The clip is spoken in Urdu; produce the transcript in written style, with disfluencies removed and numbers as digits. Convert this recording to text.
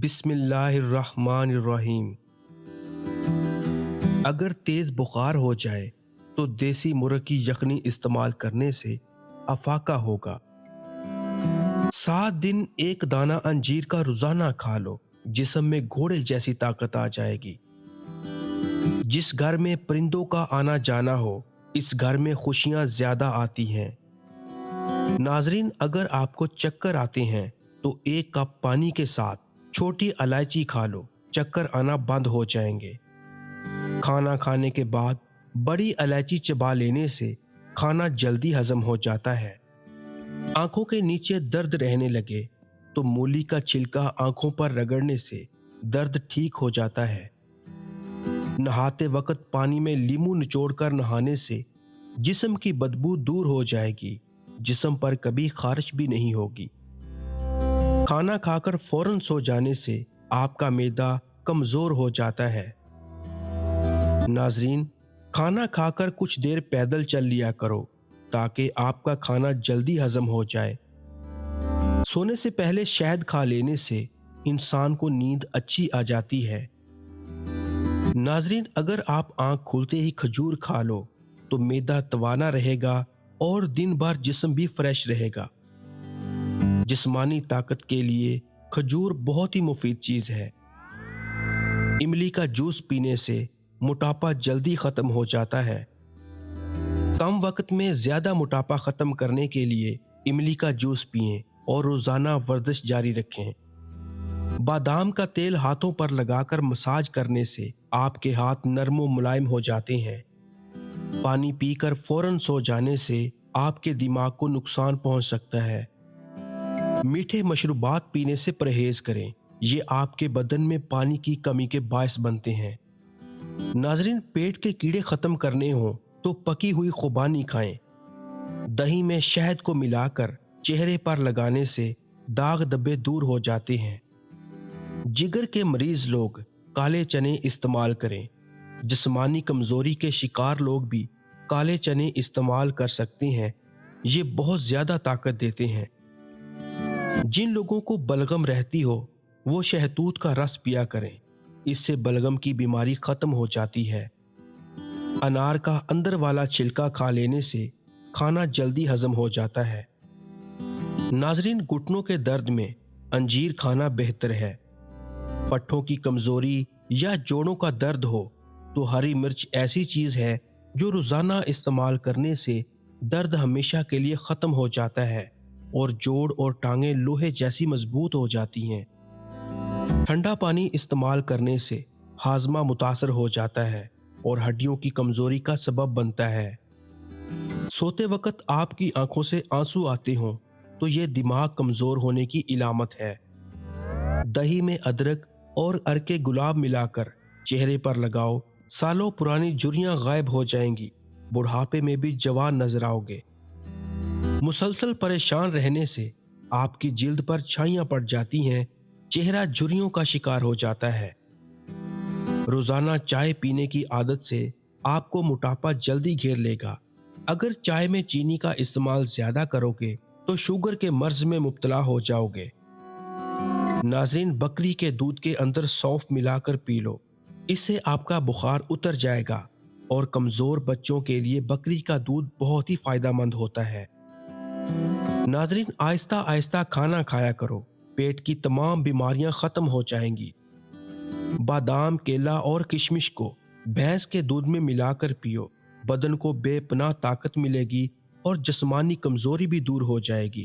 بسم اللہ الرحمن الرحیم۔ اگر تیز بخار ہو جائے تو دیسی مرغ کی یخنی استعمال کرنے سے افاقہ ہوگا۔ 7 دن ایک دانہ انجیر کا روزانہ کھا لو، جسم میں گھوڑے جیسی طاقت آ جائے گی۔ جس گھر میں پرندوں کا آنا جانا ہو، اس گھر میں خوشیاں زیادہ آتی ہیں۔ ناظرین، اگر آپ کو چکر آتے ہیں تو 1 کپ پانی کے ساتھ چھوٹی الائچی کھا لو، چکر آنا بند ہو جائیں گے۔ کھانا کھانے کے بعد بڑی الائچی چبا لینے سے کھانا جلدی ہضم ہو جاتا ہے۔ آنکھوں کے نیچے درد رہنے لگے تو مولی کا چھلکا آنکھوں پر رگڑنے سے درد ٹھیک ہو جاتا ہے۔ نہاتے وقت پانی میں لیموں نچوڑ کر نہانے سے جسم کی بدبو دور ہو جائے گی، جسم پر کبھی خارش بھی نہیں ہوگی۔ کھانا کھا کر فوراً سو جانے سے آپ کا معدہ کمزور ہو جاتا ہے۔ ناظرین، کھانا کھا کر کچھ دیر پیدل چل لیا کرو تاکہ آپ کا کھانا جلدی ہضم ہو جائے۔ سونے سے پہلے شہد کھا لینے سے انسان کو نیند اچھی آ جاتی ہے۔ ناظرین، اگر آپ آنکھ کھولتے ہی کھجور کھا لو تو معدہ توانا رہے گا اور دن بھر جسم بھی فریش رہے گا۔ جسمانی طاقت کے لیے کھجور بہت ہی مفید چیز ہے۔ املی کا جوس پینے سے موٹاپا جلدی ختم ہو جاتا ہے۔ کم وقت میں زیادہ موٹاپا ختم کرنے کے لیے املی کا جوس پئیں اور روزانہ ورزش جاری رکھیں۔ بادام کا تیل ہاتھوں پر لگا کر مساج کرنے سے آپ کے ہاتھ نرم و ملائم ہو جاتے ہیں۔ پانی پی کر فوراً سو جانے سے آپ کے دماغ کو نقصان پہنچ سکتا ہے۔ میٹھے مشروبات پینے سے پرہیز کریں، یہ آپ کے بدن میں پانی کی کمی کے باعث بنتے ہیں۔ ناظرین، پیٹ کے کیڑے ختم کرنے ہوں تو پکی ہوئی خوبانی کھائیں۔ دہی میں شہد کو ملا کر چہرے پر لگانے سے داغ دبے دور ہو جاتے ہیں۔ جگر کے مریض لوگ کالے چنے استعمال کریں۔ جسمانی کمزوری کے شکار لوگ بھی کالے چنے استعمال کر سکتے ہیں، یہ بہت زیادہ طاقت دیتے ہیں۔ جن لوگوں کو بلغم رہتی ہو وہ شہتوت کا رس پیا کریں، اس سے بلغم کی بیماری ختم ہو جاتی ہے۔ انار کا اندر والا چھلکا کھا لینے سے کھانا جلدی ہضم ہو جاتا ہے۔ ناظرین، گھٹنوں کے درد میں انجیر کھانا بہتر ہے۔ پٹھوں کی کمزوری یا جوڑوں کا درد ہو تو ہری مرچ ایسی چیز ہے جو روزانہ استعمال کرنے سے درد ہمیشہ کے لیے ختم ہو جاتا ہے اور جوڑ اور ٹانگیں لوہے جیسی مضبوط ہو جاتی ہیں۔ ٹھنڈا پانی استعمال کرنے سے ہاضمہ متاثر ہو جاتا ہے اور ہڈیوں کی کمزوری کا سبب بنتا ہے۔ سوتے وقت آپ کی آنکھوں سے آنسو آتے ہوں تو یہ دماغ کمزور ہونے کی علامت ہے۔ دہی میں ادرک اور ارکے گلاب ملا کر چہرے پر لگاؤ، سالوں پرانی جھریاں غائب ہو جائیں گی، بڑھاپے میں بھی جوان نظر آؤ گے۔ مسلسل پریشان رہنے سے آپ کی جلد پر چھائیاں پڑ جاتی ہیں، چہرہ جھریوں کا شکار ہو جاتا ہے۔ روزانہ چائے پینے کی عادت سے آپ کو موٹاپا جلدی گھیر لے گا۔ اگر چائے میں چینی کا استعمال زیادہ کرو گے تو شوگر کے مرض میں مبتلا ہو جاؤ گے۔ ناظرین، بکری کے دودھ کے اندر سونف ملا کر پی لو، اس سے آپ کا بخار اتر جائے گا اور کمزور بچوں کے لیے بکری کا دودھ بہت ہی فائدہ مند ہوتا ہے۔ ناظرین، آہستہ آہستہ کھانا کھایا کرو، پیٹ کی تمام بیماریاں ختم ہو جائیں گی۔ بادام، کیلا اور کشمش کو بھینس کے دودھ میں ملا کر پیو، بدن کو بے پناہ طاقت ملے گی اور جسمانی کمزوری بھی دور ہو جائے گی۔